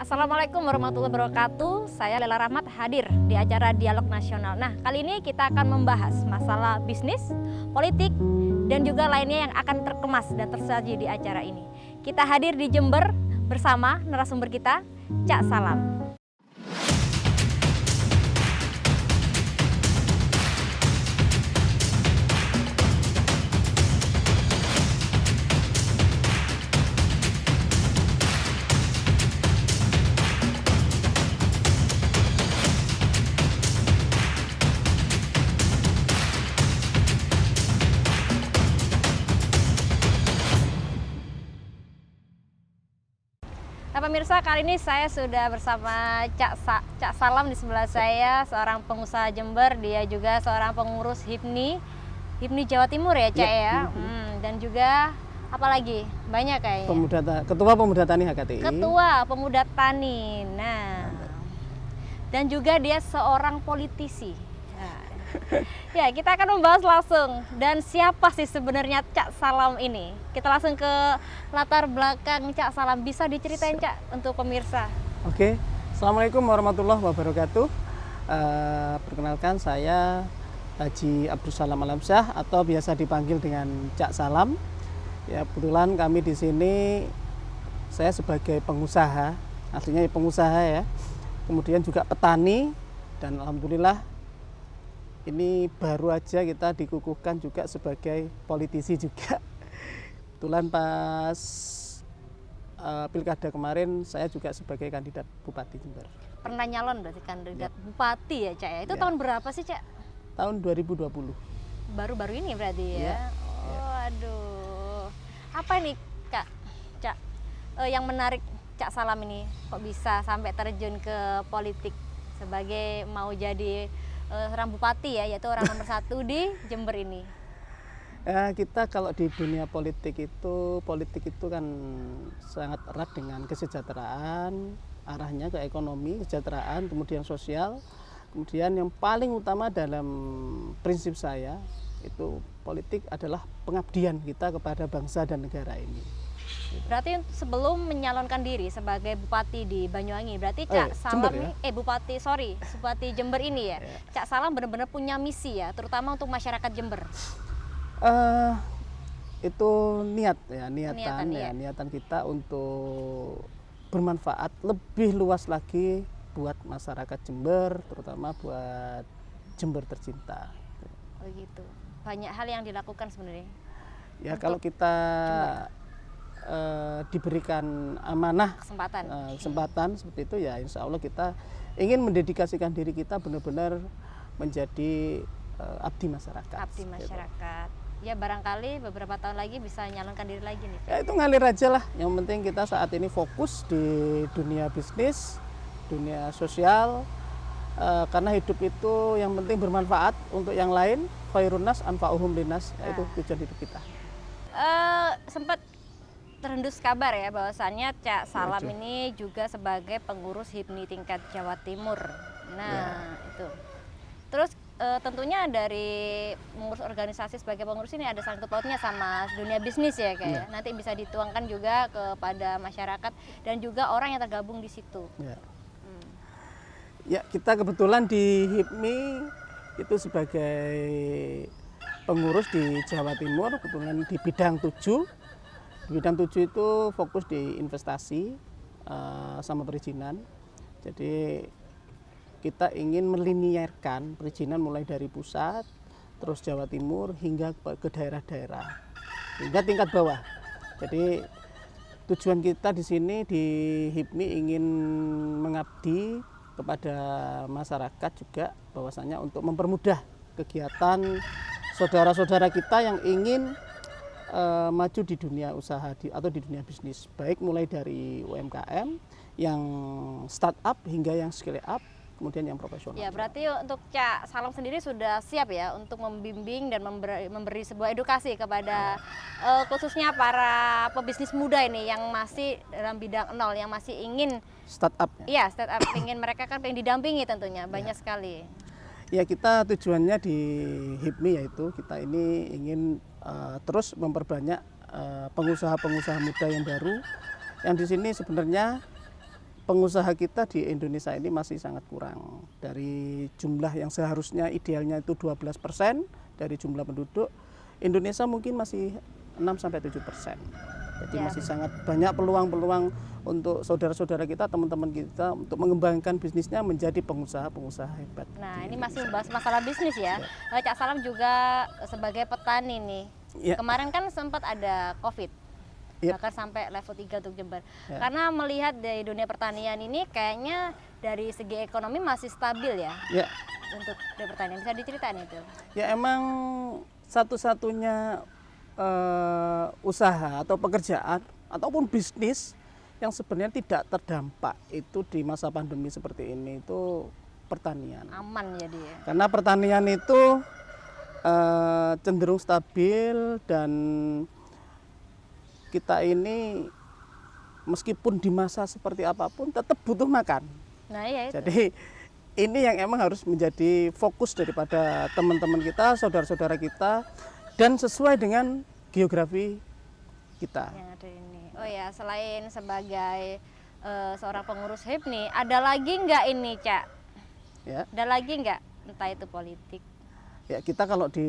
Assalamualaikum warahmatullahi wabarakatuh. Saya Lela Rahmat hadir di acara Dialog Nasional. Nah, kali ini kita akan membahas masalah bisnis, politik, dan juga lainnya yang akan terkemas dan tersaji di acara ini. Kita hadir di Jember bersama narasumber kita, Cak Salam. Nah pemirsa, kali ini saya sudah bersama Cak Salam di sebelah saya, seorang pengusaha Jember, dia juga seorang pengurus HIPMI Jawa Timur ya Cak ya. Dan juga apa lagi? Banyak kayaknya. Ketua Pemuda Tani HKTI. Ketua Pemuda Tani. Nah. Dan juga dia seorang politisi. Ya, kita akan membahas langsung. Dan siapa sih sebenarnya Cak Salam ini? Kita langsung ke latar belakang Cak Salam. Bisa diceritain Cak untuk pemirsa? Oke, Assalamualaikum warahmatullahi wabarakatuh. Perkenalkan saya Haji Abdul Salam Alamsyah atau biasa dipanggil dengan Cak Salam. Ya, kebetulan kami di sini saya sebagai pengusaha, artinya pengusaha ya. Kemudian juga petani dan alhamdulillah ini baru aja kita dikukuhkan juga sebagai politisi juga. Kebetulan pas pilkada kemarin saya juga sebagai kandidat Bupati Jember. Pernah nyalon berarti kandidat Bupati ya Cak ya? Itu tahun berapa sih Cak? Tahun 2020. Baru-baru ini berarti ya? Oh aduh. Apa ini Kak Cak yang menarik Cak Salam ini? Kok bisa sampai terjun ke politik sebagai mau jadi seorang bupati ya, yaitu orang nomor 1 di Jember ini. Kita kalau di dunia politik itu kan sangat erat dengan kesejahteraan, arahnya ke ekonomi, kesejahteraan, kemudian sosial. Kemudian yang paling utama dalam prinsip saya itu politik adalah pengabdian kita kepada bangsa dan negara ini. Berarti sebelum menyalonkan diri sebagai bupati di Banyuwangi, berarti Cak Salam ya? Bupati Jember ini ya. Cak Salam benar-benar punya misi ya, terutama untuk masyarakat Jember. Itu niatan kita untuk bermanfaat lebih luas lagi buat masyarakat Jember, terutama buat Jember tercinta. Oh gitu. Banyak hal yang dilakukan sebenarnya. Ya kalau kita diberikan amanah kesempatan seperti itu ya, insya Allah kita ingin mendedikasikan diri kita benar-benar menjadi abdi masyarakat. Abdi masyarakat. Gitu. Ya barangkali beberapa tahun lagi bisa nyalonkan diri lagi nih. Ya itu ngalir aja lah. Yang penting kita saat ini fokus di dunia bisnis, dunia sosial. Karena hidup itu yang penting bermanfaat untuk yang lain. Khairun nas anfa'uhum linnas. Itu tujuan hidup kita. Sempat terhembus kabar ya bahwasannya Cak Salam ini juga sebagai pengurus HIPMI tingkat Jawa Timur. Nah itu. Terus tentunya dari mengurus organisasi sebagai pengurus ini ada sangkut pautnya sama dunia bisnis ya kayak. Nanti bisa dituangkan juga kepada masyarakat dan juga orang yang tergabung di situ. Ya kita kebetulan di HIPMI itu sebagai pengurus di Jawa Timur, kebetulan di bidang 7. Di bidang 7 itu fokus di investasi sama perizinan. Jadi kita ingin melinierkan perizinan mulai dari pusat, terus Jawa Timur hingga ke daerah-daerah, hingga tingkat bawah. Jadi tujuan kita di sini di HIPMI ingin mengabdi kepada masyarakat juga bahwasanya untuk mempermudah kegiatan saudara-saudara kita yang ingin maju di dunia usaha atau di dunia bisnis, baik mulai dari UMKM yang startup hingga yang scale up, kemudian yang profesional. Ya berarti untuk Cak Salam sendiri sudah siap ya untuk membimbing dan memberi sebuah edukasi kepada khususnya para pebisnis muda ini yang masih dalam bidang nol, yang masih ingin startup. Iya startup, mereka kan pengen didampingi tentunya banyak sekali. Ya kita tujuannya di HIPMI yaitu kita ini ingin terus memperbanyak pengusaha-pengusaha muda yang baru yang di sini sebenarnya pengusaha kita di Indonesia ini masih sangat kurang. Dari jumlah yang seharusnya idealnya itu 12% dari jumlah penduduk, Indonesia mungkin masih 6-7%. Jadi Ya. masih sangat banyak peluang-peluang untuk saudara-saudara kita, teman-teman kita untuk mengembangkan bisnisnya menjadi pengusaha-pengusaha hebat. Nah, di ini masih Indonesia. membahas masalah bisnis ya. Cak Salam juga sebagai petani nih. Ya. Kemarin kan sempat ada COVID. Ya. Bahkan sampai level 3 untuk Jember. Ya. Karena melihat dari dunia pertanian ini kayaknya dari segi ekonomi masih stabil ya. Ya, Untuk dunia pertanian bisa diceritain itu. ya emang satu-satunya usaha atau pekerjaan ataupun bisnis yang sebenarnya tidak terdampak itu di masa pandemi seperti ini itu pertanian. Aman jadi ya. Karena pertanian itu cenderung stabil dan kita ini meskipun di masa seperti apapun tetap butuh makan. Nah, iya itu. Jadi ini yang emang harus menjadi fokus daripada teman-teman kita, saudara-saudara kita, dan sesuai dengan geografi kita. Yang ada ini. Oh ya, selain sebagai seorang pengurus HIPMI, ada lagi nggak ini, Cak? Ya, Ada lagi nggak? Entah itu politik. ya kita kalau di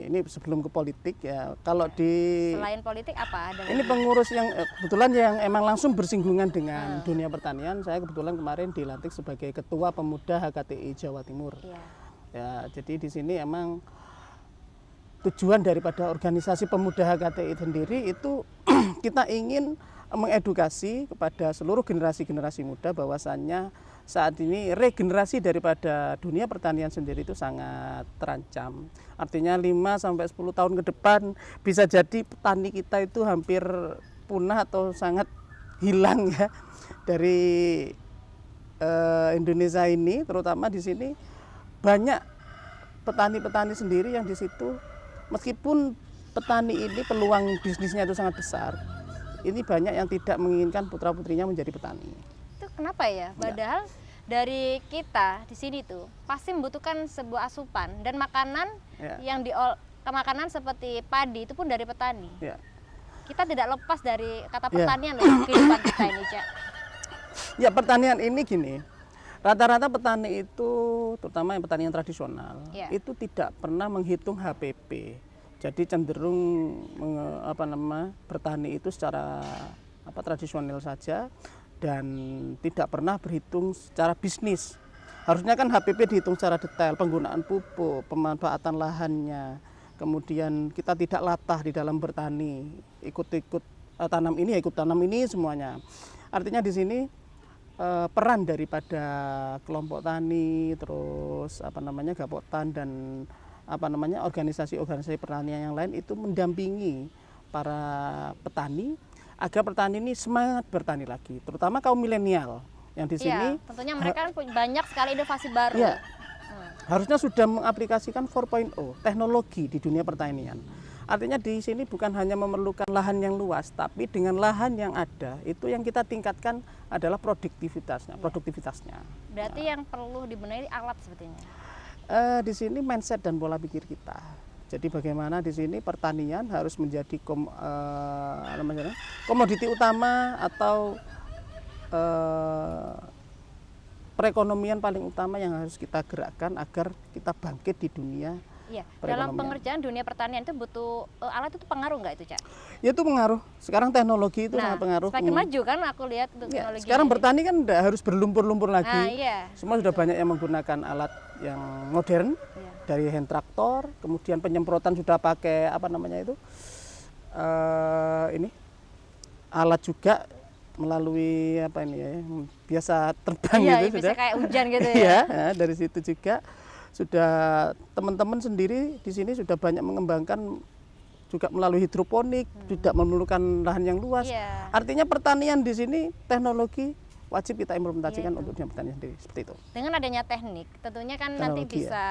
ini sebelum ke politik ya, kalau di Selain politik apa? Ada ini lagi? pengurus yang kebetulan yang emang langsung bersinggungan dengan dunia pertanian, saya kebetulan kemarin dilantik sebagai Ketua Pemuda HKTI Jawa Timur. Iya. Ya, jadi di sini emang tujuan daripada organisasi pemuda HKTI sendiri itu kita ingin mengedukasi kepada seluruh generasi-generasi muda bahwasannya saat ini regenerasi daripada dunia pertanian sendiri itu sangat terancam. Artinya 5-10 tahun ke depan bisa jadi petani kita itu hampir punah atau sangat hilang ya dari Indonesia ini, terutama di sini banyak petani-petani sendiri yang di situ meskipun petani ini peluang bisnisnya itu sangat besar. Ini banyak yang tidak menginginkan putra-putrinya menjadi petani. Itu kenapa ya? Padahal dari kita di sini tuh pasti membutuhkan sebuah asupan dan makanan Ya. yang makanan seperti padi itu pun dari petani. Ya. Kita tidak lepas dari kata Ya. pertanian loh kehidupan kita ini, Cak. Ya, pertanian ini gini, rata-rata petani itu, terutama yang pertanian tradisional, Ya. itu tidak pernah menghitung HPP. Jadi cenderung bertani itu secara tradisional saja dan tidak pernah berhitung secara bisnis. Harusnya kan HPP dihitung secara detail, penggunaan pupuk, pemanfaatan lahannya, kemudian kita tidak latah di dalam bertani, ikut-ikut tanam ini, ikut tanam ini semuanya. Artinya di sini peran daripada kelompok tani, terus Gapotan dan organisasi-organisasi pertanian yang lain itu mendampingi para petani agar petani ini semangat bertani lagi, terutama kaum milenial yang di sini. Iya, tentunya mereka kan banyak sekali inovasi baru. Ya, harusnya sudah mengaplikasikan 4.0 teknologi di dunia pertanian. Artinya di sini bukan hanya memerlukan lahan yang luas, tapi dengan lahan yang ada itu yang kita tingkatkan adalah produktivitasnya. Berarti yang perlu dibenahi alat sepertinya. Di sini mindset dan pola pikir kita. Jadi bagaimana di sini pertanian harus menjadi komoditi utama atau perekonomian paling utama yang harus kita gerakkan agar kita bangkit di dunia. Iya, dalam pengerjaan dunia pertanian itu butuh alat itu pengaruh nggak itu, Cak? Ya itu pengaruh. Sekarang teknologi itu sangat pengaruh. Semakin maju kan aku lihat untuk Ya, teknologi. sekarang bertani kan tidak harus berlumpur-lumpur lagi. Iya. Semua sudah banyak yang menggunakan alat yang modern, Iya. dari hand traktor, kemudian penyemprotan sudah pakai ini alat juga melalui biasa terbang Iya, gitu bisa sudah. kayak hujan gitu ya. Iya, dari situ juga sudah teman-teman sendiri di sini sudah banyak mengembangkan juga melalui hidroponik, tidak memerlukan lahan yang luas. Iya. Artinya pertanian di sini teknologi wajib kita implementasikan Iya, untuk dunia pertanian sendiri seperti itu. Dengan adanya teknik, tentunya kan nanti Teknologi, bisa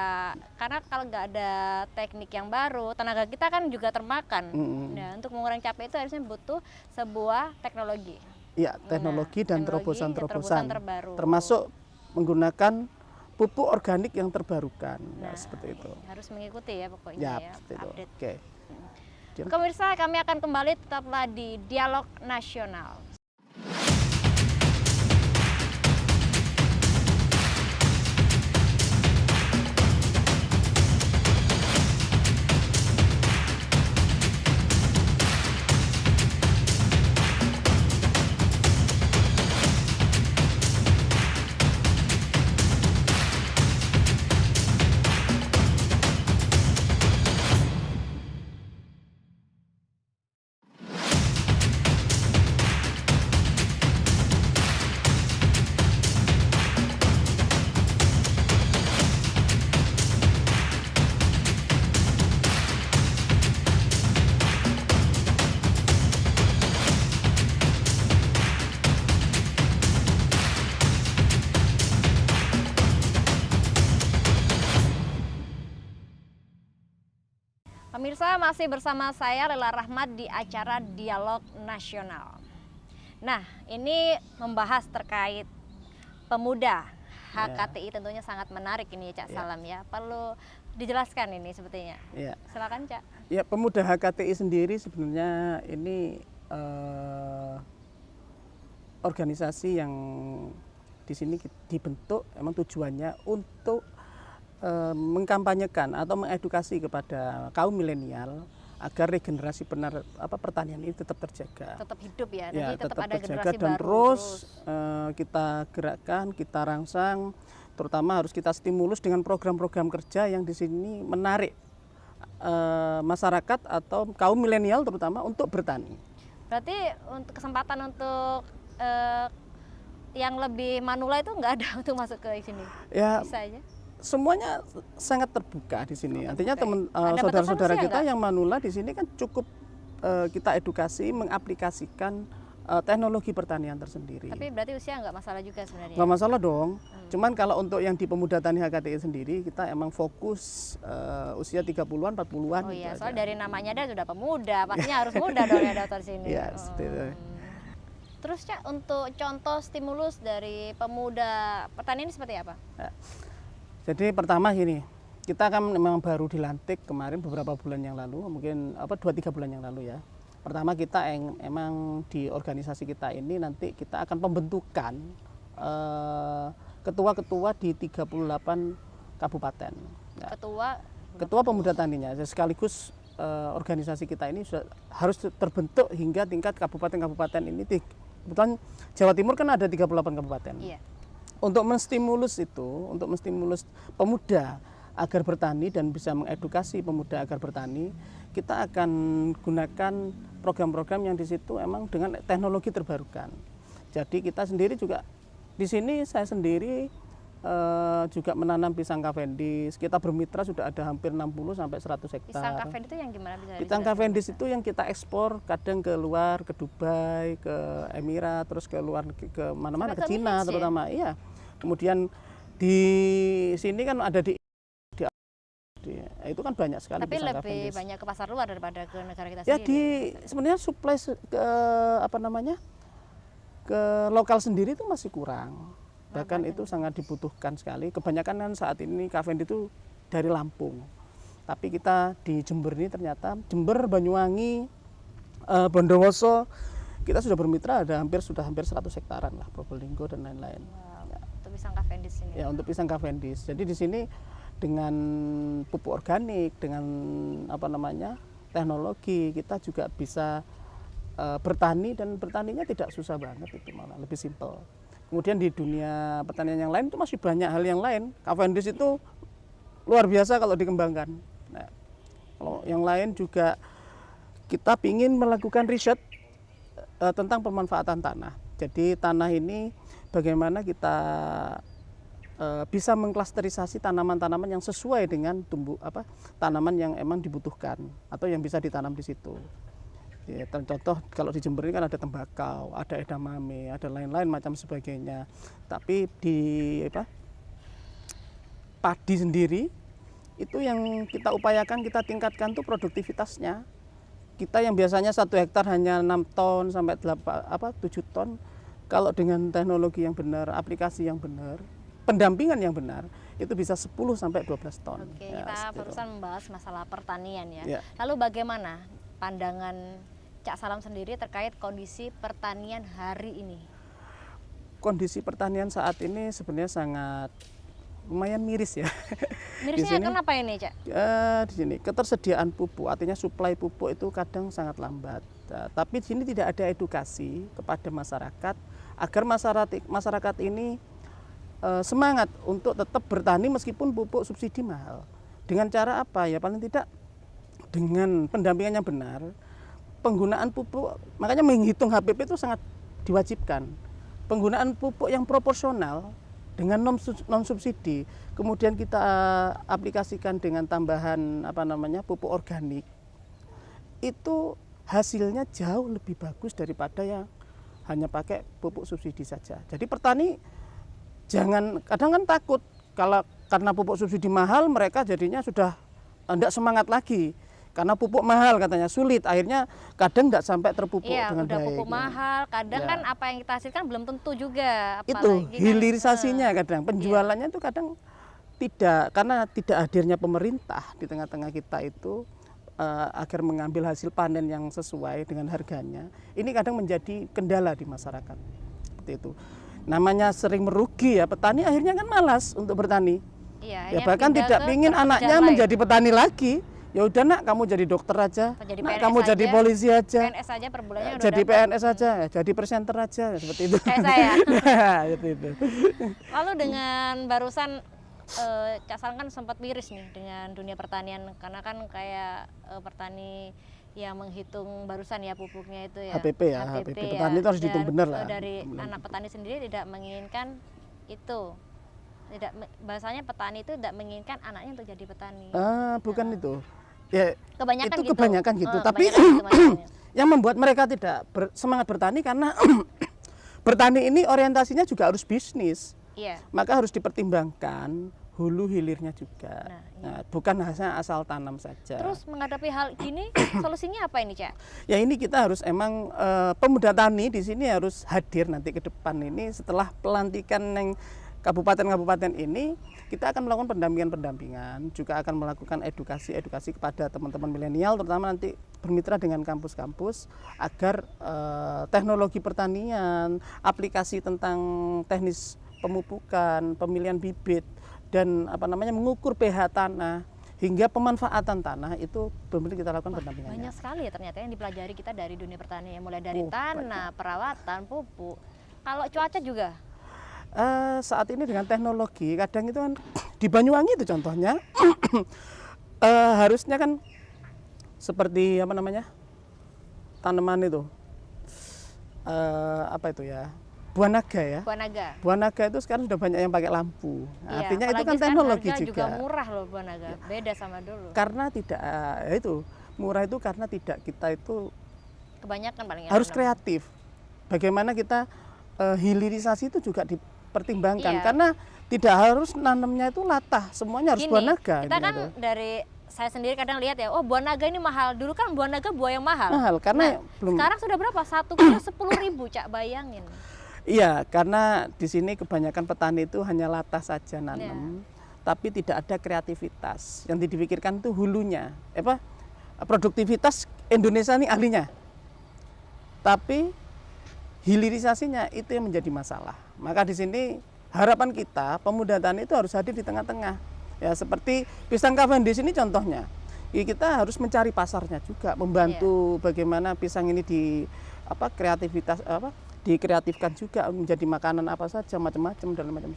karena kalau nggak ada teknik yang baru, tenaga kita kan juga termakan. Nah, untuk mengurangi capek itu harusnya butuh sebuah teknologi. Ya, teknologi dan teknologi, terobosan-terobosan terbaru. termasuk menggunakan pupuk organik yang terbarukan. Nah, seperti itu. Harus mengikuti ya pokoknya Ya, ya. seperti itu. Update. Oke. Pemirsa, kami akan kembali tetaplah di Dialog Nasional. Pemirsa, masih bersama saya Lela Rahmat di acara Dialog Nasional. Nah, ini membahas terkait pemuda. HKTI tentunya sangat menarik ini Cak Salam ya. Perlu dijelaskan ini sepertinya. Silakan Cak. Ya, pemuda HKTI sendiri sebenarnya ini organisasi yang di sini dibentuk emang tujuannya untuk mengkampanyekan atau mengedukasi kepada kaum milenial agar regenerasi pertanian ini tetap terjaga. Tetap hidup ya, tetap ada terjaga generasi dan baru. Terus kita gerakkan, kita rangsang, terutama harus kita stimulus dengan program-program kerja yang di sini menarik masyarakat atau kaum milenial terutama untuk bertani. Berarti untuk kesempatan untuk yang lebih manula itu nggak ada untuk masuk ke sini? Ya, bisa aja? Semuanya sangat terbuka di sini. Artinya saudara-saudara kita yang manula di sini kan cukup kita edukasi, mengaplikasikan teknologi pertanian tersendiri. Tapi berarti usia nggak masalah juga sebenarnya? Nggak masalah dong. Cuman kalau untuk yang di Pemuda Tani HKTI sendiri, kita emang fokus usia 30-an, 40-an. Oh iya, soal dari namanya ada sudah pemuda, pastinya harus muda dong ya daftar sini. Iya, seperti itu. Terus Cak, untuk contoh stimulus dari pemuda pertanian ini seperti apa? Jadi pertama gini, kita kan memang baru dilantik kemarin beberapa bulan yang lalu, mungkin 2-3 bulan yang lalu ya. Pertama kita emang di organisasi kita ini nanti kita akan pembentukan ketua-ketua di 38 kabupaten. Ketua pemuda taninya, sekaligus organisasi kita ini sudah harus terbentuk hingga tingkat kabupaten-kabupaten ini. Kebetulan Jawa Timur kan ada 38 kabupaten. Iya. Untuk menstimulus pemuda agar bertani dan bisa mengedukasi pemuda agar bertani, kita akan gunakan program-program yang di situ emang dengan teknologi terbarukan. Jadi kita sendiri juga di sini, saya sendiri juga menanam pisang Cavendish. Kita bermitra sudah ada hampir 60 sampai 100 hektar. Pisang Cavendish itu yang gimana? Pisang Cavendish itu yang kita ekspor kadang ke luar, ke Dubai, ke Emirat, terus ke luar ke mana-mana, ke Cina terutama. Iya. Kemudian di sini kan ada itu kan banyak sekali. Tapi lebih banyak ke pasar luar daripada ke negara kita sendiri. Ya, sebenarnya supply ke ke lokal sendiri itu masih kurang. Bahkan itu sangat dibutuhkan sekali. Kebanyakan kan saat ini Cavendish itu dari Lampung. Tapi kita di Jember ini ternyata Jember, Banyuwangi, Bondowoso, kita sudah bermitra sudah hampir 100 hektaran lah, Probolinggo dan lain-lain. Wow, ya. Untuk pisang Cavendish ini. Ya, untuk pisang Cavendish. Jadi di sini dengan pupuk organik, dengan teknologi, kita juga bisa bertani, dan bertaninya tidak susah banget, itu malah lebih simpel. Kemudian di dunia pertanian yang lain itu masih banyak hal yang lain. Cavendish itu luar biasa kalau dikembangkan. Nah, kalau yang lain juga kita ingin melakukan riset tentang pemanfaatan tanah. Jadi tanah ini bagaimana kita bisa mengklasterisasi tanaman-tanaman yang sesuai dengan tanaman yang emang dibutuhkan atau yang bisa ditanam di situ. Ya, contoh kalau di Jember ini kan ada tembakau, ada edamame, ada lain-lain macam sebagainya. Tapi di padi sendiri itu yang kita upayakan, kita tingkatkan tuh produktivitasnya. Kita yang biasanya 1 hektar hanya 6 ton sampai 7 ton, kalau dengan teknologi yang benar, aplikasi yang benar, pendampingan yang benar, itu bisa 10 sampai 12 ton. Oke, ya, kita barusan membahas masalah pertanian ya. Lalu bagaimana pandangan Cak Salam sendiri terkait kondisi pertanian hari ini? Kondisi pertanian saat ini sebenarnya sangat lumayan miris ya. Mirisnya kenapa ini, Cak? Di sini ketersediaan pupuk, artinya suplai pupuk itu kadang sangat lambat. Tapi di sini tidak ada edukasi kepada masyarakat agar masyarakat ini semangat untuk tetap bertani meskipun pupuk subsidi mahal. Dengan cara apa ya? Paling tidak dengan pendampingan yang benar. Penggunaan pupuk, makanya menghitung HPP itu sangat diwajibkan. Penggunaan pupuk yang proporsional dengan non subsidi, kemudian kita aplikasikan dengan tambahan pupuk organik, itu hasilnya jauh lebih bagus daripada yang hanya pakai pupuk subsidi saja. Jadi petani kadang kan takut kalau karena pupuk subsidi mahal, mereka jadinya sudah tidak semangat lagi. karena pupuk mahal katanya, sulit, akhirnya kadang nggak sampai terpupuk Iya, dengan udah baik. pupuk mahal, kadang Ya. kan apa yang kita hasilkan belum tentu juga. Itu Apalagi kan, hilirisasinya kadang, penjualannya itu kadang tidak, karena tidak hadirnya pemerintah di tengah-tengah kita itu agar mengambil hasil panen yang sesuai dengan harganya, ini kadang menjadi kendala di masyarakat. Seperti itu. Namanya sering merugi ya, petani akhirnya kan malas untuk bertani. iya, Ya akhirnya bahkan pindah tidak ke ingin pekerjaan anaknya lain. menjadi petani lagi. Ya udah nak, kamu jadi dokter aja, Atau jadi nak PNS kamu jadi aja. polisi aja, PNS aja per bulannya udah jadi dapat. PNS aja, jadi presenter aja, seperti itu. Kayak saya. Seperti itu. Lalu dengan barusan Cak Salam kan sempat miris nih dengan dunia pertanian, karena kan kayak petani yang menghitung barusan ya pupuknya itu ya HPP ya, HPP. Petani itu harus dihitung benar lah. Dari anak petani sendiri tidak menginginkan itu, bahasanya petani itu tidak menginginkan anaknya untuk jadi petani. Bukan itu. Ya, Kebanyakan itu gitu. kebanyakan gitu. Tapi Kebanyakan gitu makanya. yang membuat mereka tidak semangat bertani karena bertani ini orientasinya juga harus bisnis. Iya. Maka harus dipertimbangkan hulu hilirnya juga. Nah, iya. Nah, bukan hanya asal tanam saja. Terus menghadapi hal gini solusinya apa ini, Cak? Ya ini kita harus emang pemuda tani di sini harus hadir nanti ke depan ini setelah pelantikan yang kabupaten-kabupaten ini, kita akan melakukan pendampingan, juga akan melakukan edukasi kepada teman-teman milenial, terutama nanti bermitra dengan kampus-kampus agar teknologi pertanian, aplikasi tentang teknis pemupukan, pemilihan bibit, dan mengukur pH tanah hingga pemanfaatan tanah itu benar-benar kita lakukan pendampingannya. Banyak sekali ya ternyata yang dipelajari kita dari dunia pertanian, mulai dari tanah, perawatan, pupuk. Kalau cuaca juga? Saat ini dengan teknologi, kadang itu kan di Banyuwangi itu contohnya harusnya kan seperti tanaman itu buah naga ya. Buah naga. Buah naga itu sekarang sudah banyak yang pakai lampu. Iya, Artinya itu kan apalagi teknologi harga juga. murah loh buah naga, beda sama dulu. Karena tidak murah itu karena tidak kita itu Kebanyakan paling harus kreatif. Bagaimana kita hilirisasi itu juga dipertimbangkan karena tidak harus nanamnya itu latah, semuanya harus buah naga. Kita kan dari saya sendiri kadang lihat ya, oh buah naga ini mahal. Dulu kan buah naga buah yang mahal. Mahal karena belum. Sekarang sudah berapa? 1 kilo 10.000, Cak, bayangin. Iya, karena di sini kebanyakan petani itu hanya latah saja nanam, tapi tidak ada kreativitas. Yang dipikirkan itu hulunya, produktivitas Indonesia ini ahlinya. Tapi hilirisasinya itu yang menjadi masalah. Maka di sini harapan kita pemuda tani itu harus hadir di tengah-tengah. Ya seperti pisang Cavendish ini contohnya. Ya, kita harus mencari pasarnya juga, membantu bagaimana pisang ini dikreatifkan juga menjadi makanan apa saja, macam-macam dan macam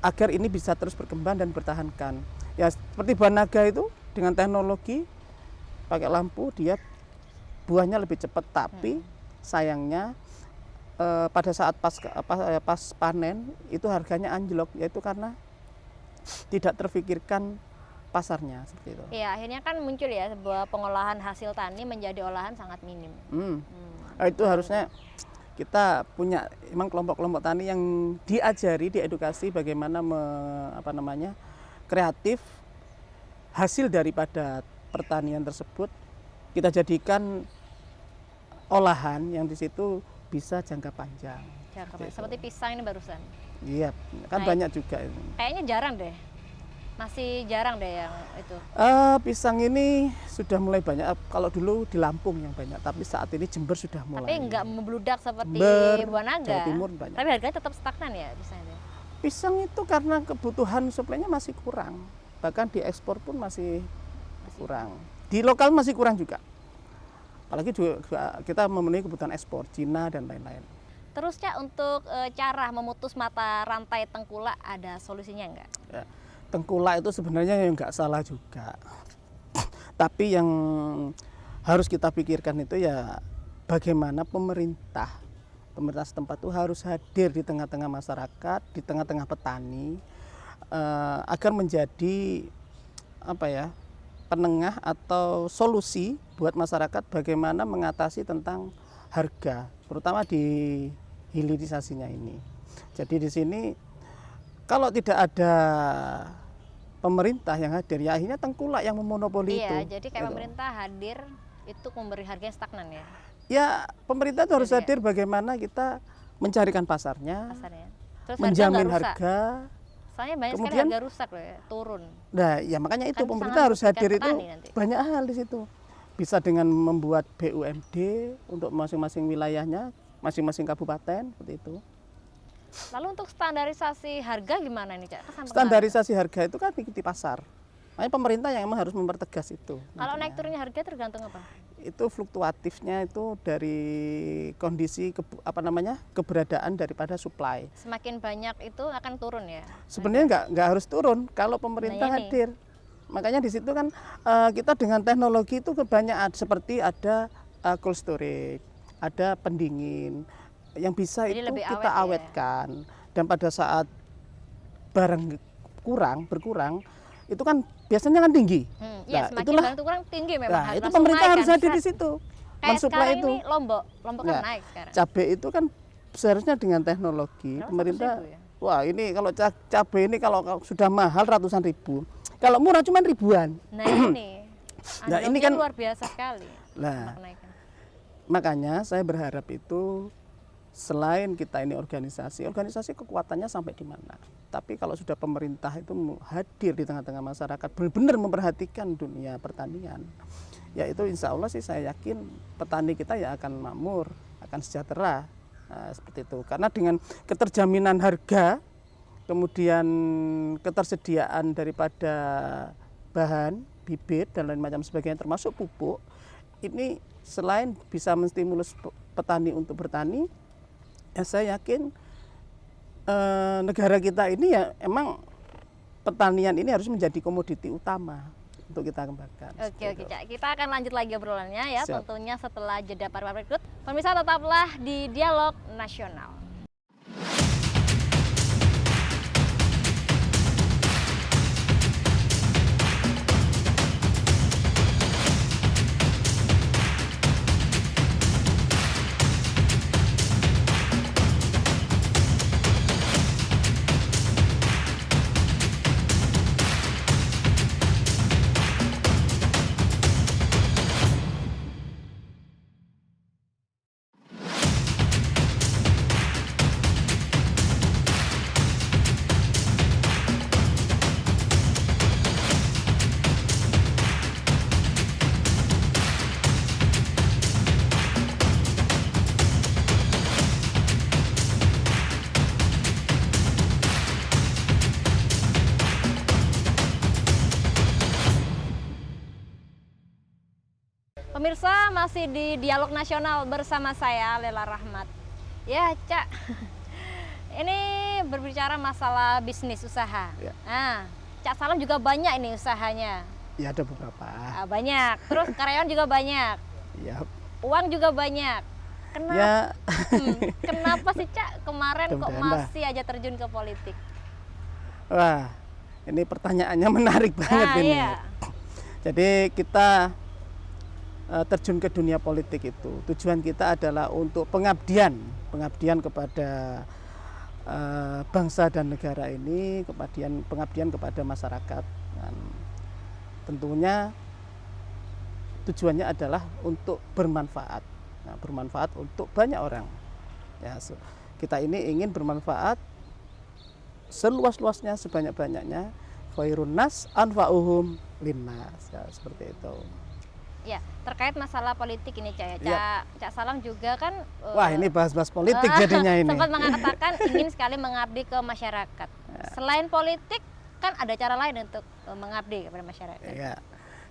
agar ini bisa terus berkembang dan bertahankan. Ya seperti buah naga itu dengan teknologi pakai lampu dia buahnya lebih cepat, tapi sayangnya pada saat pas panen itu harganya anjlok, yaitu karena tidak terfikirkan pasarnya seperti itu. Iya, akhirnya kan muncul ya sebuah pengolahan hasil tani menjadi olahan sangat minim. Itu harusnya kita punya emang kelompok-kelompok tani yang diajari, diedukasi bagaimana kreatif hasil daripada pertanian tersebut kita jadikan olahan yang di situ bisa jangka panjang. Seperti pisang ini barusan. Iya, kan banyak juga. Kayaknya jarang deh. Masih jarang deh yang itu. Pisang ini sudah mulai banyak. Kalau dulu di Lampung yang banyak, tapi saat ini Jember sudah mulai. Tapi nggak membludak seperti buah naga. Jawa Timur banyak. Tapi harganya tetap stagnan ya pisangnya. Pisang itu karena kebutuhan suplainya masih kurang. Bahkan di ekspor pun masih kurang. Di lokal masih kurang juga. Apalagi juga kita memenuhi kebutuhan ekspor Cina dan lain-lain. Terus Cak, untuk cara memutus mata rantai tengkulak ada solusinya nggak? Ya. Tengkulak itu sebenarnya yang nggak salah juga. Tapi yang harus kita pikirkan itu ya bagaimana pemerintah setempat itu harus hadir di tengah-tengah masyarakat, di tengah-tengah petani, agar menjadi penengah atau solusi buat masyarakat bagaimana mengatasi tentang harga, terutama di hilirisasinya ini. Jadi di sini kalau tidak ada pemerintah yang hadir, ya akhirnya tengkulak yang memonopoli itu. Iya, jadi kayak gitu. pemerintah hadir itu memberi harga yang stagnan ya Ya pemerintah itu harus Jadi ya. hadir bagaimana kita mencarikan pasarnya, pasarnya. Terus menjamin harga nggak rusak. harga. Soalnya banyak sekali Kemudian- harga rusak loh ya, turun. Nah, ya makanya itu Kan pemerintah sangat harus hadir merugikan itu petani nanti. banyak hal di situ. Bisa dengan membuat BUMD untuk masing-masing wilayahnya, masing-masing kabupaten seperti itu. Lalu untuk standarisasi harga gimana nih, Cak? Kan sampai Standarisasi harga itu kan di pasar. Makanya pemerintah yang emang harus mempertegas itu. kemana? Kalau naik nantinya. turunnya harga tergantung apa? Itu fluktuatifnya itu dari kondisi keberadaan daripada supply. Semakin banyak itu akan turun ya. Sebenarnya nggak harus turun kalau pemerintah Nah, ini. hadir. Makanya di situ kan kita dengan teknologi itu banyak seperti ada cold storage, ada pendingin yang bisa Jadi itu lebih kita awet ya? awetkan. Dan pada saat barang berkurang itu kan biasanya kan tinggi. Iya, Nah, semakin itulah- barang itu kurang tinggi memang. Nah, harus itu langsung pemerintah naik harus kan, hadir di set. situ, Kayak mensuplai sekarang itu. ini Lombok kan Ya. naik sekarang. Cabai itu kan seharusnya dengan teknologi Berapa, pemerintah. 100.000 ya? Wah, ini kalau cabai ini kalau sudah mahal ratusan ribu, kalau murah cuma ribuan. Nah ini, Nah, ini anjloknya kan- luar biasa sekali. Nah, Kenaikan. makanya saya berharap itu selain kita ini organisasi kekuatannya sampai di mana. Tapi kalau sudah pemerintah itu hadir di tengah-tengah masyarakat, benar-benar memperhatikan dunia pertanian, ya itu insya Allah sih saya yakin petani kita ya akan makmur, akan sejahtera. Nah, seperti itu. Karena dengan keterjaminan harga, kemudian ketersediaan daripada bahan, bibit dan lain macam sebagainya termasuk pupuk, ini selain bisa menstimulus petani untuk bertani, ya saya yakin negara kita ini ya emang pertanian ini harus menjadi komoditi utama untuk kita kembangkan. Oke, Seperti itu. Cak. Kita akan lanjut lagi obrolannya ya, Siap. tentunya setelah jeda para berikut. Pemirsa tetaplah di Dialog Nasional. Pemirsa masih di Dialog Nasional bersama saya Lela Rahmat. Ya, Cak. Ini berbicara masalah bisnis usaha. Ya. Nah, Cak Salam juga banyak ini usahanya. Ya ada beberapa. Banyak. Terus karyawan juga banyak. Ya, Uang juga banyak. Kenapa? ya Kenapa sih Cak kemarin kok Mudah-mudahan lah. masih aja terjun ke politik? wah ini pertanyaannya menarik banget Nah, ini. iya. Jadi kita terjun ke dunia politik itu tujuan kita adalah untuk pengabdian kepada bangsa dan negara ini, pengabdian kepada masyarakat. Dan tentunya tujuannya adalah untuk bermanfaat, bermanfaat untuk banyak orang. Ya, kita ini ingin bermanfaat seluas-luasnya, sebanyak-banyaknya. Khairun nas anfa'uhum linnas, ya, seperti itu. Ya, terkait masalah politik ini Cak. Ya. Cak Salam juga kan Wah, ini bahas-bahas politik jadinya ini. sempat mengatakan ingin sekali mengabdi ke masyarakat. Selain politik kan ada cara lain untuk mengabdi kepada masyarakat. Ya.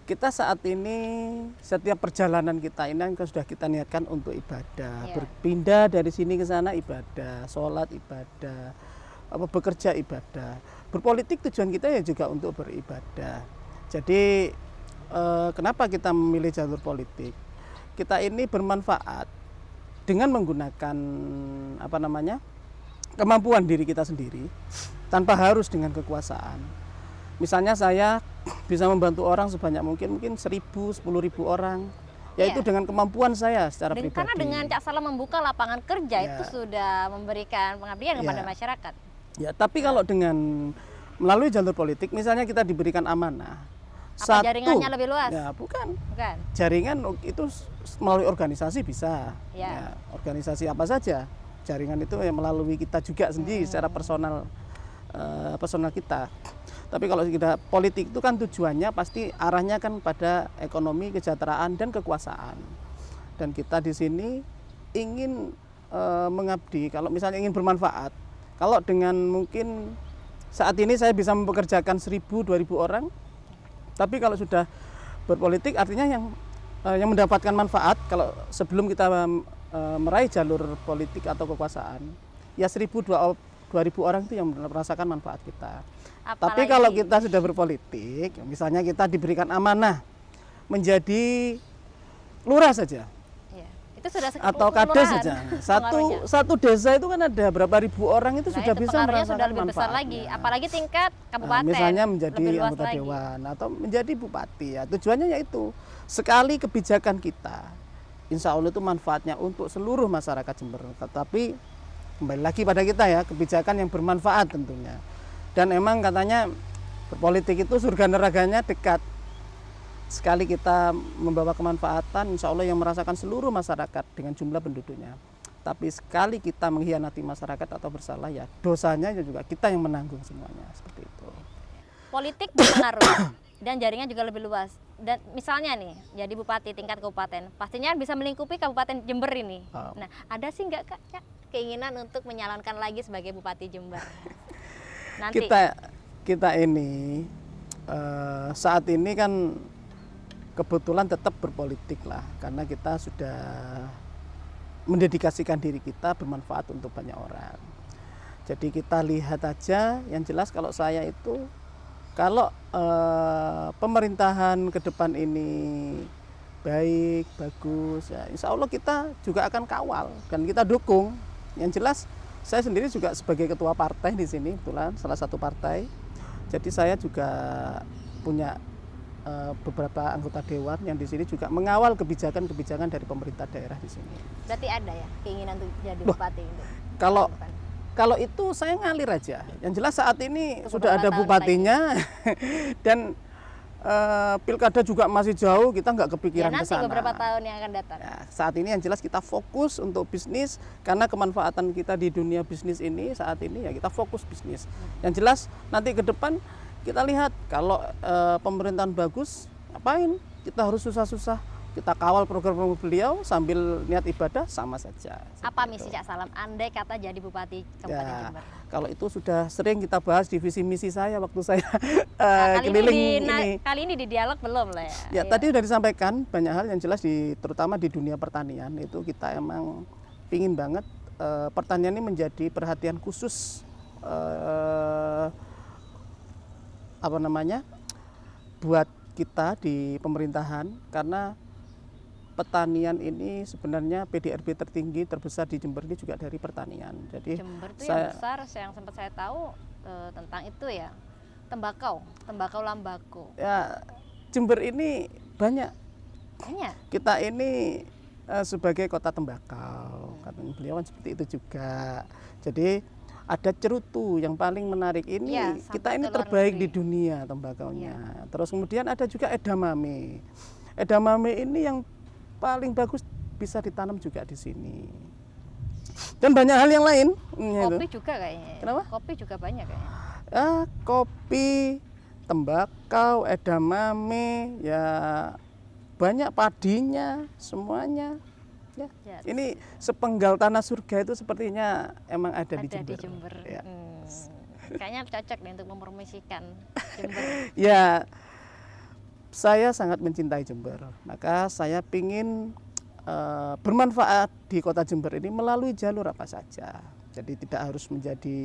Kita saat ini setiap perjalanan kita ini kan sudah kita niatkan untuk ibadah, Ya. berpindah dari sini ke sana ibadah, sholat ibadah, bekerja ibadah. Berpolitik tujuan kita ya juga untuk beribadah. Jadi kenapa kita memilih jalur politik? Kita ini bermanfaat dengan menggunakan kemampuan diri kita sendiri tanpa harus dengan kekuasaan. Misalnya saya bisa membantu orang sebanyak mungkin 1.000, 10.000 orang, yaitu Iya. dengan kemampuan saya secara pribadi. Karena dengan Cak Salam membuka lapangan kerja Ya. itu sudah memberikan pengabdian kepada Ya. masyarakat. Ya, tapi kalau dengan melalui jalur politik, misalnya kita diberikan amanah. Apa jaringannya lebih luas? Ya, bukan. Bukan. Jaringan itu melalui organisasi bisa. Ya. Organisasi apa saja. Jaringan itu yang melalui kita juga sendiri secara personal kita. Tapi kalau kita politik itu kan tujuannya pasti arahnya kan pada ekonomi, kesejahteraan dan kekuasaan. Dan kita di sini ingin mengabdi, kalau misalnya ingin bermanfaat. Kalau dengan mungkin saat ini saya bisa mempekerjakan 1.000-2.000 orang. Tapi kalau sudah berpolitik artinya yang mendapatkan manfaat, kalau sebelum kita meraih jalur politik atau kekuasaan, ya 1.000-2.000 orang itu yang merasakan manfaat kita. Apalagi, tapi kalau kita sudah berpolitik, misalnya kita diberikan amanah menjadi lurah saja, itu sudah atau kades saja. Satu desa itu kan ada berapa ribu orang, itu sudah itu bisa merasakan sudah lebih besar lagi, apalagi tingkat kabupaten. Misalnya menjadi anggota dewan atau menjadi bupati, ya tujuannya yaitu sekali kebijakan kita, insya Allah itu manfaatnya untuk seluruh masyarakat Jember. Tetapi kembali lagi pada kita ya, kebijakan yang bermanfaat tentunya. Dan emang katanya berpolitik itu surga nerakanya dekat. Sekali kita membawa kemanfaatan, insya Allah yang merasakan seluruh masyarakat dengan jumlah penduduknya. Tapi sekali kita mengkhianati masyarakat atau bersalah, ya dosanya juga kita yang menanggung semuanya, seperti itu. Politik berpengaruh dan jaringan juga lebih luas. Dan misalnya nih, jadi bupati tingkat kabupaten, pastinya bisa melingkupi Kabupaten Jember ini. Nah, ada sih nggak Kak keinginan untuk menyalonkan lagi sebagai Bupati Jember? Nanti. Kita ini saat ini kan kebetulan tetap berpolitik lah, karena kita sudah mendedikasikan diri kita bermanfaat untuk banyak orang. Jadi kita lihat aja, yang jelas kalau saya itu, kalau pemerintahan ke depan ini baik, bagus, ya insya Allah kita juga akan kawal dan kita dukung. Yang jelas saya sendiri juga sebagai ketua partai di sini, kebetulan salah satu partai. Jadi saya juga punya beberapa anggota dewan yang di sini juga mengawal kebijakan-kebijakan dari pemerintah daerah di sini. Berarti ada ya keinginan untuk jadi bupati itu? Kalau itu saya ngalir aja. Yang jelas saat ini sudah ada bupatinya dan pilkada juga masih jauh, kita nggak kepikiran ke sana. Nanti beberapa tahun yang akan datang. Ya, saat ini yang jelas kita fokus untuk bisnis, karena kemanfaatan kita di dunia bisnis ini saat ini ya kita fokus bisnis. Yang jelas nanti ke depan kita lihat kalau pemerintahan bagus, ngapain kita harus susah-susah, kita kawal program beliau sambil niat ibadah sama saja. Apa misi Cak Salam andai kata jadi Bupati Kabupaten Jember? Kalau itu sudah sering kita bahas di visi misi saya waktu saya keliling ini. Kali ini di dialog belum lah ya? Ya, tadi sudah disampaikan banyak hal yang jelas, terutama di dunia pertanian itu kita emang pingin banget pertanian ini menjadi perhatian khusus buat kita di pemerintahan, karena pertanian ini sebenarnya PDRB tertinggi terbesar di Jember ini juga dari pertanian. Jadi Jember itu yang besar, yang sempat saya tahu tentang itu ya, tembakau lambako. Ya, Jember ini banyak. Kita ini sebagai kota tembakau, katanya beliau kan seperti itu juga. Jadi ada cerutu yang paling menarik ini, ya, kita ini terbaik di dunia tembakaunya. Ya. Terus kemudian ada juga edamame. Edamame ini yang paling bagus bisa ditanam juga di sini. Dan banyak hal yang lain. Kopi juga kayaknya. Kenapa? Kopi juga banyak kayaknya. Kopi, tembakau, edamame, ya banyak padinya, semuanya. Ya. Ini sepenggal tanah surga itu sepertinya emang ada di Jember. Ya. Kayaknya cocok nih untuk mempromosikan Jember. Ya, saya sangat mencintai Jember, maka saya ingin bermanfaat di kota Jember ini melalui jalur apa saja. Jadi tidak harus menjadi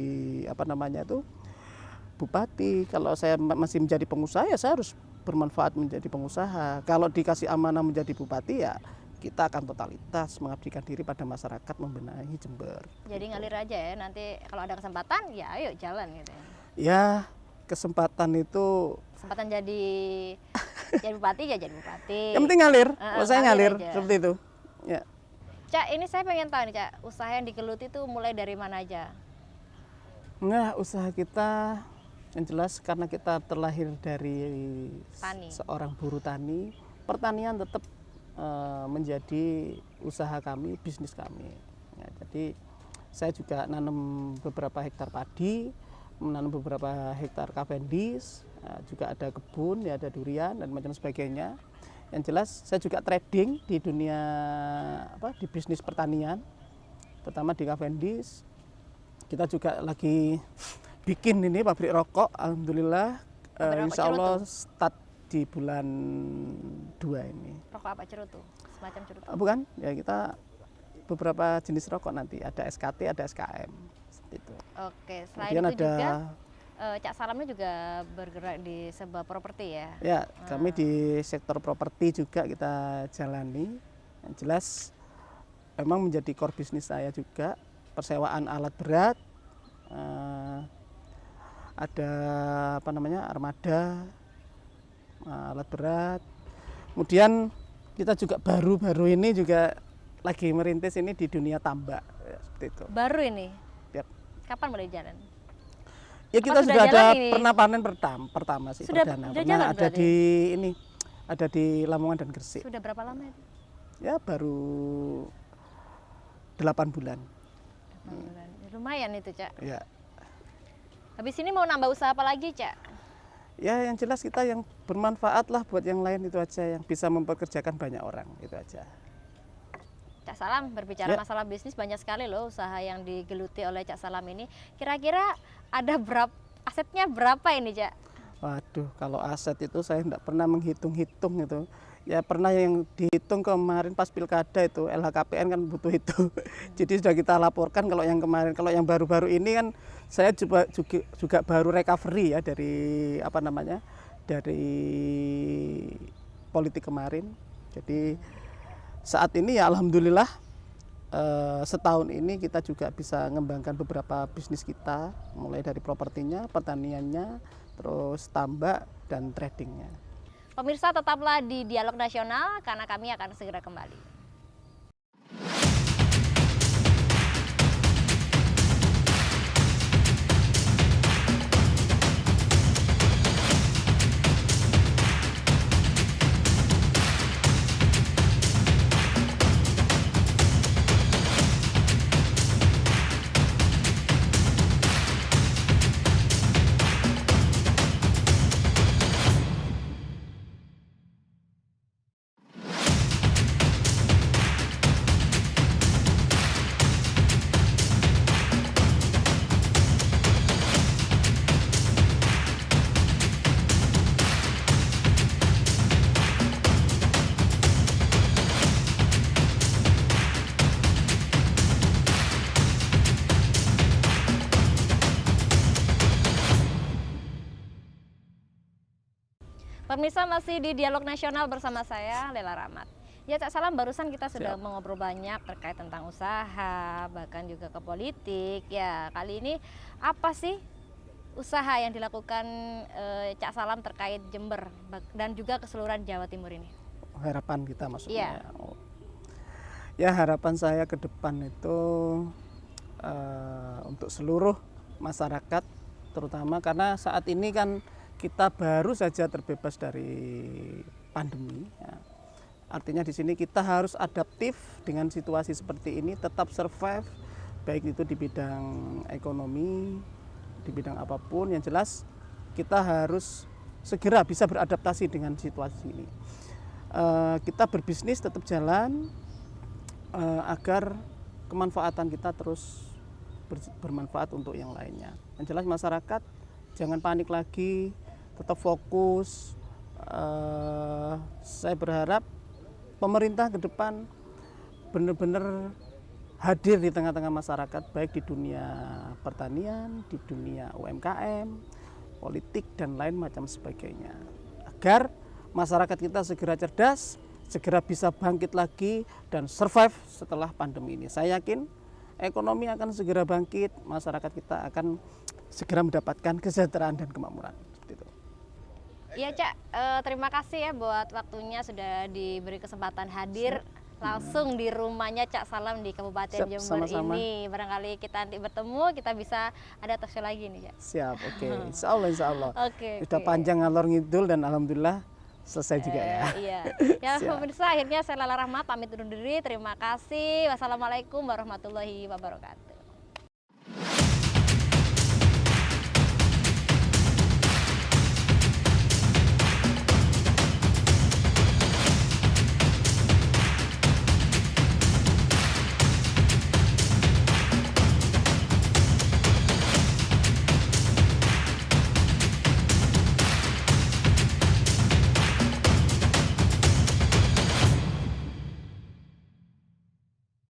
bupati. Kalau saya masih menjadi pengusaha, ya saya harus bermanfaat menjadi pengusaha. Kalau dikasih amanah menjadi bupati, ya kita akan totalitas mengabdikan diri pada masyarakat, membenahi Jember. Jadi ngalir aja ya, nanti kalau ada kesempatan ya ayo jalan gitu ya. Ya, kesempatan itu jadi bupati ya jadi bupati. Yang penting ngalir. Kalau saya ngalir aja. Seperti itu. Ya. Cak, ini saya pengen tahu nih Cak, usaha yang digeluti itu mulai dari mana aja? Nah, usaha kita Yang jelas karena kita terlahir dari Tani. seorang buruh tani, pertanian tetap menjadi usaha kami, bisnis kami. Ya, jadi saya juga nanam beberapa hektar padi, menanam beberapa hektar Cavendish, juga ada kebun, ya ada durian dan macam sebagainya. Yang jelas saya juga trading di dunia di bisnis pertanian, terutama di Cavendish. Kita juga lagi bikin ini pabrik rokok, alhamdulillah. Insya Allah start di bulan 2 ini. Rokok apa, cerutu? Semacam cerutu? Bukan, ya kita beberapa jenis rokok nanti, ada SKT, ada SKM, seperti itu. Oke, selain Kemudian itu ada, juga Cak Salamnya juga bergerak di sebuah properti ya? Ya, kami di sektor properti juga kita jalani. Yang jelas memang menjadi core bisnis saya juga, persewaan alat berat, ada armada, alat berat. Kemudian kita juga baru-baru ini juga lagi merintis ini di dunia tambak, ya, seperti itu. Baru ini? Yep. Kapan mulai jalan? Ya kita sudah sudah ada ini? pernah panen pertama sih, Sudah perdana. jalan Pernah ada berarti? di ini, ada di Lamongan dan Gresik. Sudah berapa lama itu? Ya baru 8 bulan. 8 bulan. Lumayan itu, Cak. Ya. Habis ini mau nambah usaha apa lagi, Cak? Ya yang jelas kita yang bermanfaat lah buat yang lain, itu aja, yang bisa mempekerjakan banyak orang, itu aja. Cak Salam, berbicara Ya. masalah bisnis, banyak sekali loh usaha yang digeluti oleh Cak Salam ini. Kira-kira ada asetnya berapa ini, Cak? Waduh, kalau aset itu saya tidak pernah menghitung-hitung itu. Ya pernah yang dihitung kemarin pas pilkada itu, LHKPN kan butuh itu. Jadi sudah kita laporkan. Kalau yang kemarin, kalau yang baru-baru ini kan saya juga baru recovery ya dari dari politik kemarin. Jadi saat ini ya alhamdulillah setahun ini kita juga bisa mengembangkan beberapa bisnis kita, mulai dari propertinya, pertaniannya, terus tambak dan tradingnya. Pemirsa, tetaplah di Dialog Nasional karena kami akan segera kembali. Pemirsa, masih di Dialog Nasional bersama saya, Lela Rahmat. Ya, Cak Salam, barusan kita sudah mengobrol banyak terkait tentang usaha, bahkan juga ke politik. Ya, kali ini apa sih usaha yang dilakukan Cak Salam terkait Jember dan juga keseluruhan Jawa Timur ini? Harapan kita maksudnya. Iya. Oh. Ya harapan saya ke depan itu untuk seluruh masyarakat, terutama karena saat ini kan kita baru saja terbebas dari pandemi. Ya. Artinya di sini kita harus adaptif dengan situasi seperti ini, tetap survive, baik itu di bidang ekonomi, di bidang apapun. Yang jelas kita harus segera bisa beradaptasi dengan situasi ini. Kita berbisnis tetap jalan agar kemanfaatan kita terus bermanfaat untuk yang lainnya. Yang jelas masyarakat jangan panik lagi, tetap fokus. Saya berharap pemerintah ke depan benar-benar hadir di tengah-tengah masyarakat, baik di dunia pertanian, di dunia UMKM, politik, dan lain macam sebagainya. Agar masyarakat kita segera cerdas, segera bisa bangkit lagi dan survive setelah pandemi ini. Saya yakin ekonomi akan segera bangkit, masyarakat kita akan segera mendapatkan kesejahteraan dan kemakmuran. Seperti itu. Iya, Cak, terima kasih ya buat waktunya, sudah diberi kesempatan hadir langsung di rumahnya Cak Salam di Kabupaten Siap, Jember sama-sama. ini. Barangkali kita nanti bertemu, kita bisa ada talk show lagi nih, Cak. Siap, oke. Insya Allah. Oke. Sudah panjang ngalor ngidul dan alhamdulillah selesai juga ya. Iya. Ya, Siap. pemirsa, akhirnya saya Lala Rahmat pamit undur diri. Terima kasih. Wassalamualaikum warahmatullahi wabarakatuh.